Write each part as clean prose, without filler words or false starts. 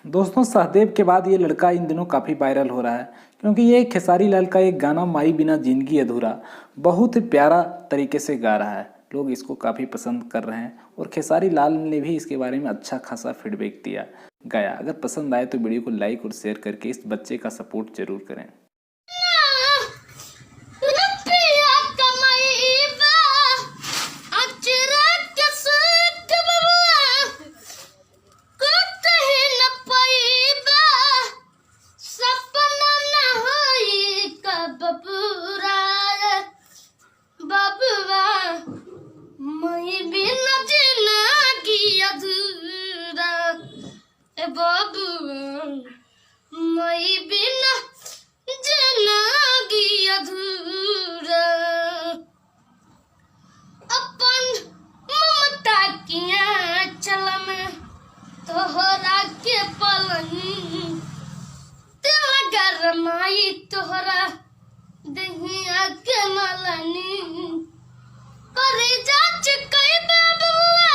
दोस्तों, सहदेव के बाद ये लड़का इन दिनों काफ़ी वायरल हो रहा है क्योंकि ये खेसारी लाल का एक गाना माई बिना जिंदगी अधूरा बहुत ही प्यारा तरीके से गा रहा है। लोग इसको काफ़ी पसंद कर रहे हैं और खेसारी लाल ने भी इसके बारे में अच्छा खासा फीडबैक दिया गया। अगर पसंद आए तो वीडियो को लाइक और शेयर करके इस बच्चे का सपोर्ट जरूर करें। मैं बिना जिंदगी अधूरा अपन ममता किया चल में तोहरा के पलनी तेरा गरमाई तोहरा दहिया के मलनी करे जाच कई बाबुआ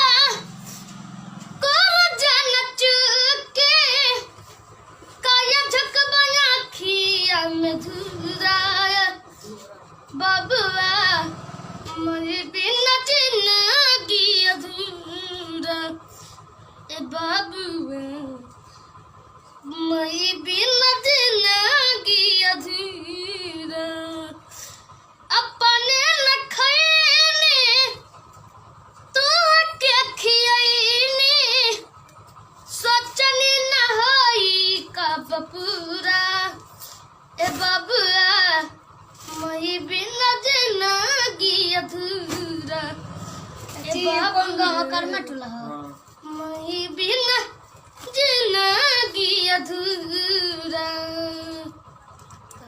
बाबुआ मैं बिना जिंदगी अधूरा बाबुआ मैं बिना जिंदगी अधूरा अपने न खैने तू के खियाईनी सोचनी न होई कब पूरा बाबुआ मैं बिना जिंदगी अधूरा मैं बिना जिंदगी अधूरा।